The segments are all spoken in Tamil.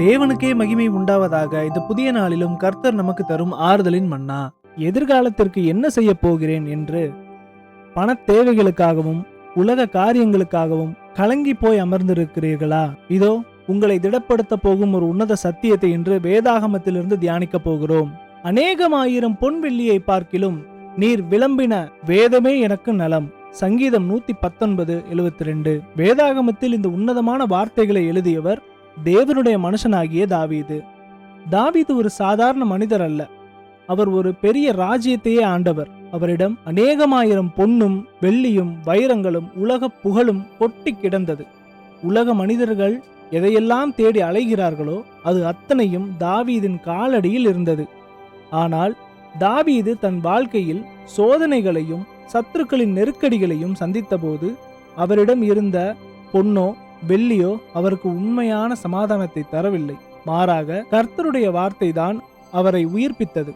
தேவனுக்கே மகிமை உண்டாவதாக. இந்த புதிய நாளிலும் கர்த்தர் நமக்கு தரும் ஆறுதலின் மன்னா. எதிர்காலத்திற்கு என்ன செய்ய போகிறேன் என்று பண தேவைகளுக்காகவும் உலக காரியங்களுக்காகவும் கலங்கி போய் அமர்ந்திருக்கிறீர்களா? இதோ உங்களை திடப்படுத்த போகும் ஒரு உன்னத சத்தியத்தை இன்று வேதாகமத்திலிருந்து தியானிக்க போகிறோம். அநேகமாயிரம் பொன் வெள்ளியை பார்க்கிலும் நீர் விளம்பின வேதமே எனக்கு நலம். சங்கீதம் 119:72. வேதாகமத்தில் இந்த உன்னதமான வார்த்தைகளை எழுதியவர் தேவனுடைய மனுஷனாகிய தாவீது. தாவீது ஒரு சாதாரண மனிதர் அல்ல. அவர் ஒரு பெரிய ராஜ்யத்தையே ஆண்டவர். அவரிடம் அநேகமாயிரம் பொன்னும் வெள்ளியும் வைரங்களும் உலக புகழும் கொட்டி கிடந்தது. உலக மனிதர்கள் எதையெல்லாம் தேடி அலைகிறார்களோ அது அத்தனையும் தாவீதின் காலடியில் இருந்தது. ஆனால் தாவீது தன் வாழ்க்கையில் சோதனைகளையும் சத்துருக்களின் நெருக்கடிகளையும் சந்தித்தபோது அவரிடம் இருந்த பொன்னோ வெள்ளியோ அவருக்கு உண்மையான சமாதானத்தை தரவில்லை. மாறாக கர்த்தருடைய வார்த்தை தான் அவரை உயிர்ப்பித்தது.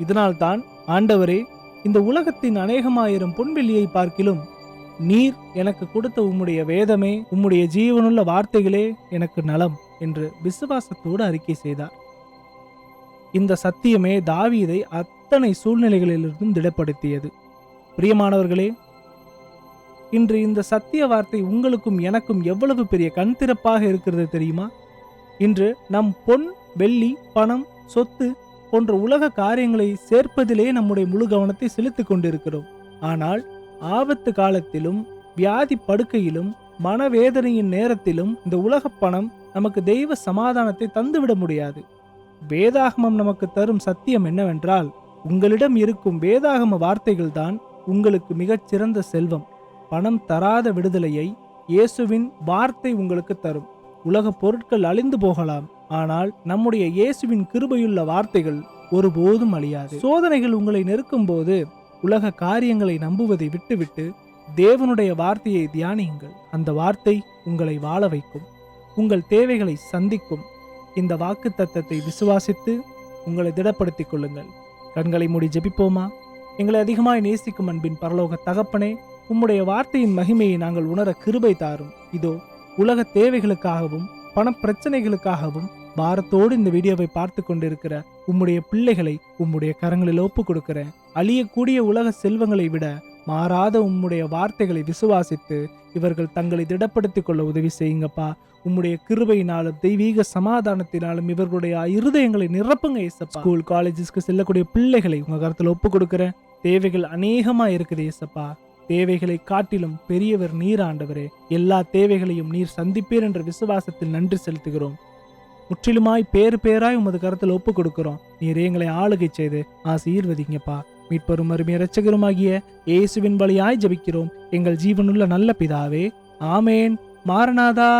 இதனால்தான் ஆண்டவரே, இந்த உலகத்தின் அநேகமாயிரம் பொன்வெள்ளியை பார்க்கிலும் நீர் எனக்கு கொடுத்த உம்முடைய வேதமே, உம்முடைய ஜீவனுள்ள வார்த்தைகளே எனக்கு நலம் என்று விசுவாசத்தோடு அறிக்கை செய்தார். இந்த சத்தியமே தாவீதை அத்தனை சூழ்நிலைகளிலிருந்தும் திடப்படுத்தியது. பிரியமானவர்களே, இன்று இந்த சத்திய வார்த்தை உங்களுக்கும் எனக்கும் எவ்வளவு பெரிய கண் திறப்பாக இருக்கிறது தெரியுமா? இன்று நம் பொன் வெள்ளி பணம் சொத்து போன்ற உலக காரியங்களை சேர்ப்பதிலே நம்முடைய முழு கவனத்தை செலுத்திக் கொண்டிருக்கிறோம். ஆனால் ஆபத்து காலத்திலும் வியாதி படுக்கையிலும் மனவேதனையின் நேரத்திலும் இந்த உலக பணம் நமக்கு தெய்வ சமாதானத்தை தந்துவிட முடியாது. வேதாகமம் நமக்கு தரும் சத்தியம் என்னவென்றால், உங்களிடம் இருக்கும் வேதாகம வார்த்தைகள் தான் உங்களுக்கு மிகச்சிறந்த செல்வம். பணம் தராத விடுதலையை இயேசுவின் வார்த்தை உங்களுக்கு தரும். உலக பொருட்கள் அழிந்து போகலாம், ஆனால் நம்முடைய இயேசுவின் கிருபையுள்ள வார்த்தைகள் ஒருபோதும் அழியாது. சோதனைகள் உங்களை நெருக்கும் போது உலக காரியங்களை நம்புவதை விட்டுவிட்டு தேவனுடைய வார்த்தையை தியானியுங்கள். அந்த வார்த்தை உங்களை வாழ வைக்கும், உங்கள் தேவைகளை சந்திக்கும். இந்த வாக்கு தத்தத்தை விசுவாசித்து உங்களை திடப்படுத்திக் கொள்ளுங்கள். கண்களை மூடி ஜெபிப்போமா? எங்களை அதிகமாய் நேசிக்கும் அன்பின் பரலோக தகப்பனே, உம்முடைய வார்த்தையின் மகிமையை நாங்கள் உணர கிருபை தாரும். இதோ உலக தேவைகளுக்காகவும் பண பிரச்சனைகளுக்காகவும் பாரத்தோடு இந்த வீடியோவை பார்த்து கொண்டிருக்கிற உம்முடைய பிள்ளைகளை உம்முடைய கரங்களில் ஒப்பு கொடுக்கிறேன். அழியக்கூடிய உலக செல்வங்களை விட மாறாத உம்முடைய வார்த்தைகளை விசுவாசித்து இவர்கள் தங்களை திடப்படுத்திக் கொள்ள உதவி செய்யுங்கப்பா. உம்முடைய கிருபையினாலும் தெய்வீக சமாதானத்தினாலும் இவர்களுடைய இருதயங்களை நிரப்புங்க ஏசப்பா. ஸ்கூல் காலேஜஸ்க்கு செல்லக்கூடிய பிள்ளைகளை உங்க கருத்துல ஒப்பு கொடுக்கிறேன். தேவைகள் அநேகமா இருக்குது ஏசப்பா. தேவைகளை காட்டிலும் பெரியவர் நீர் ஆண்டவரே. எல்லா தேவைகளையும் நீர் சந்திப்பீர் என்ற விசுவாசத்தில் நன்றி செலுத்துகிறோம். முற்றிலுமாய் பேராய் உமது கருத்தில் ஒப்பு கொடுக்கிறோம். நீர் எங்களை ஆளுகை செய்து ஆசீர்வதிங்கப்பா. மீட்பரும் அருமைய இரட்சகருமாகிய இயேசுவின் வழியாய் ஜெபிக்கிறோம் எங்கள் ஜீவனுள்ள நல்ல பிதாவே. ஆமேன். மாரநாதா.